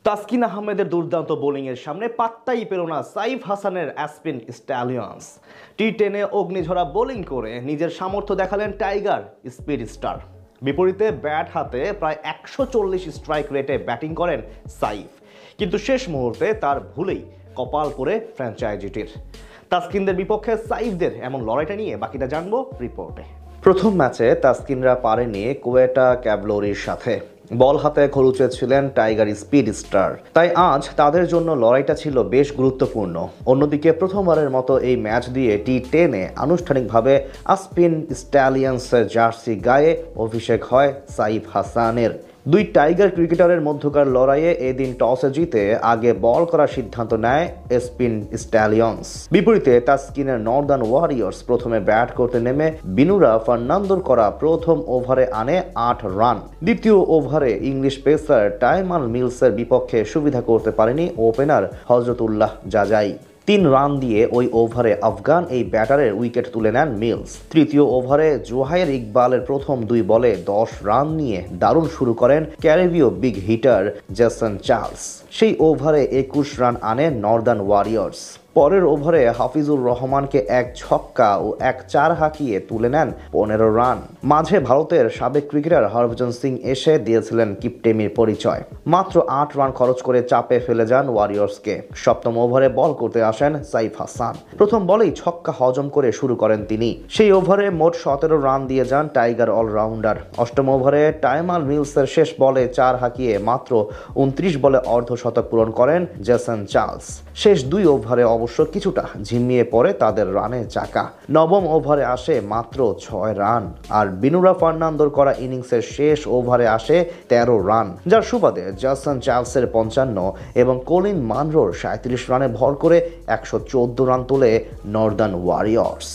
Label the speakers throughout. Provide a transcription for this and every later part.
Speaker 1: তাসকিন আহমেদের দুর্দান্ত বোলিংয়ের সামনে পাত্তাই পেল না সাইফ হাসানের অ্যাসপিন স্ট্যালিয়ন্স। টি10-এ অগ্নিঝরা বোলিং করে নিজের সামর্থ্য দেখালেন টাইগার স্পিড স্টার। বিপরীতে ব্যাট হাতে প্রায় 140 স্ট্রাইক রেটে ব্যাটিং করেন সাইফ, কিন্তু শেষ মুহূর্তে তার ভুলেই কপাল পড়ে ফ্র্যাঞ্চাইজিটির। তাসকিনদের বিপক্ষে সাইফদের এমন লড়াইটা নিয়ে বাকিটা জানবো রিপোর্টে। প্রথম ম্যাচে তাসকিনরা পারেনি কোয়েটা ক্যাভলরির সাথে। বল হাতে খরুচে ছিলেন টাইগার স্পিড স্টার, তাই আজ তাদের জন্য লড়াইটা ছিল বেশ গুরুত্বপূর্ণ। অন্যদিকে প্রথমবারের মতো এই ম্যাচ দিয়ে টি10-এ আনুষ্ঠানিকভাবে অ্যাসপিন স্ট্যালিয়ন্সের জার্সি গায়ে অভিষেক হয় সাইফ হাসানের। দুই টাইগার ক্রিকেটারের মধ্যকার লড়াইয়ে এদিন টসে জিতে আগে বল করার সিদ্ধান্ত নেয় অ্যাসপিন স্ট্যালিয়ন্স। বিপরীতে তাসকিনের নর্দার্ন ওয়ারিয়র্স প্রথমে ব্যাট করতে নেমে বিনুরা ফার্নান্দোর করা প্রথম ওভারে আনে 8 রান। দ্বিতীয় ওভারে ইংলিশ পেসার টাইমাল মিলসের বিপক্ষে সুবিধা করতে পারেনি ওপেনার হজরতুল্লাহ জাজাই। 3 রান দিয়ে ওই ওভারে আফগান এই ব্যাটারের উইকেট তুলে নেন মিলস। তৃতীয় ওভারে জোহাইর ইকবালের প্রথম 2 বলে 10 রান নিয়ে দারুণ শুরু করেন ক্যারিবীয় বিগ হিটার জেসন চার্লস। সেই ওভারে 21 রান আনে নর্দার্ন ওয়ারিয়র্স। পরের ওভারে হাফিজুর রহমানকে 1 ছক্কা ও 1 চার হাঁকিয়ে তুলে নেন 15 রান। মাঝে ভারতের সাবেক ক্রিকেটার হরভজন সিং এসে দিয়েছিলেন কিপটেমির পরিচয়। মাত্র 8 রান খরচ করে চাপে ফেলে যান ওয়ারিয়র্সকে। সপ্তম ওভারে বল করতে আসেন সাইফ হাসান। প্রথম বলেই ছক্কা হজম করে শুরু করেন তিনি। সেই ওভারে মোট 17 রান দিয়ে যান টাইগার অলরাউন্ডার। অষ্টম ওভারে টাইমাল মিলসের শেষ বলে 4 হাঁকিয়ে মাত্র 29 বলে অর্ধশতক পূরণ করেন জেসন চার্লস। শেষ 2 ওভারে অবশ্য কিছুটা ঝিমিয়ে পড়ে তাদের রানের চাকা। নবম ওভারে আসে মাত্র 6 রান, আর বিনুরা ফার্নান্দোর করা ইনিংসের শেষ ওভারে আসে 13 রান, যার সুবাদে জেসন চার্লসের 55 এবং কলিন মানরোর 37 রানে ভর করে 114 রান তোলে নর্দার্ন ওয়ারিয়র্স।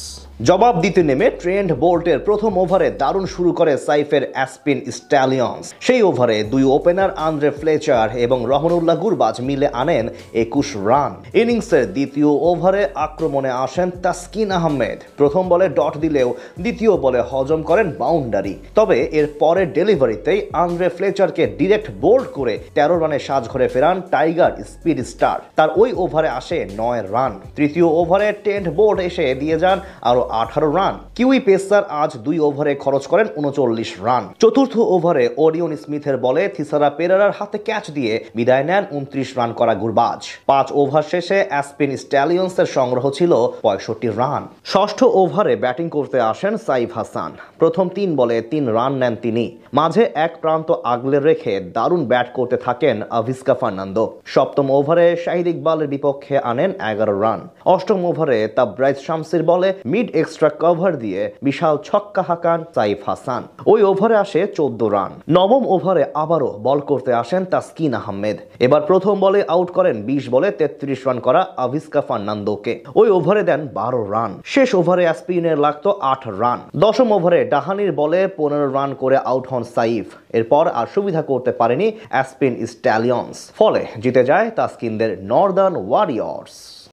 Speaker 1: জবাব দিতে নেমে ট্রেন্ট বোল্টের প্রথম ওভারে দারুণ শুরু করে সাইফের অ্যাসপিন স্ট্যালিয়ন্স। সেই ওভারে 2 ওপেনার আন্দ্রে ফ্লেচার এবং রহমানুল্লাহ গুরবাজ মিলে আনেন 21 রান। ইনিংসের দ্বিতীয় ওভারে আক্রমণে আসেন তাসকিন আহমেদ। প্রথম বলে ডট দিলেও দ্বিতীয় বলে হজম করেন বাউন্ডারি। তবে এর পরের ডেলিভারিতেই আন্দ্রে ফ্লেচারকে ডিরেক্ট বোল্ড করে 13 রানে সাজঘরে ফেরান টাইগার স্পিড স্টার। তার ওই ওভারে আসে 9 রান। তৃতীয় ওভারে ট্রেন্ট বোল্ট এসে দিয়ে যান আরো 18 রান। কিউই পেসার আজ 2 ওভারে খরচ করেন 39 রান। চতুর্থ ওভারে ওরিয়ন স্মিথের বলে থিসারা পেরেরার হাতে ক্যাচ দিয়ে বিদায় নেন 29 রান করা গুরবাজ। 5 ওভার শেষে অ্যাসপিন স্ট্যালিয়ন্সের সংগ্রহ ছিল 65 রান। ষষ্ঠ ওভারে ব্যাটিং করতে আসেন সাইফ হাসান। প্রথম 3 বলে 3 রান নেন তিনি। মাঝে এক প্রান্ত আগলে রেখে দারুণ ব্যাট করতে থাকেন আভিস্কা ফার্নান্দো। সপ্তম ওভারে শাহিদ ইকবালের বিপক্ষে আনেন 11 রান। অষ্টম ওভারে তাবরাইজ শামসির বলে মিড এক্সট্রা কভার দিয়ে বিশাল ছক্কা হাঁকান সাইফ হাসান। ওই ওভারে আসে 14 রান। নবম ওভারে আবারও বল করতে আসেন তাসকিন আহমেদ। এবার প্রথম বলে আউট করেন 20 বলে 33 রান করা আভিস্কা ফার্নান্দোকে। ওই ওভারে দেন 12 রান। শেষ ওভারে অ্যাসপিনের লাগতো 8 রান। দশম ওভারে ডাহানির বলে 15 রান করে আউট হন সাইফ। এরপর আর সুবিধা করতে পারেনি অ্যাসপিন স্ট্যালিয়ন্স। ফলে জিতে যায় তাসকিনদের নর্দার্ন ওয়ারিয়র্স।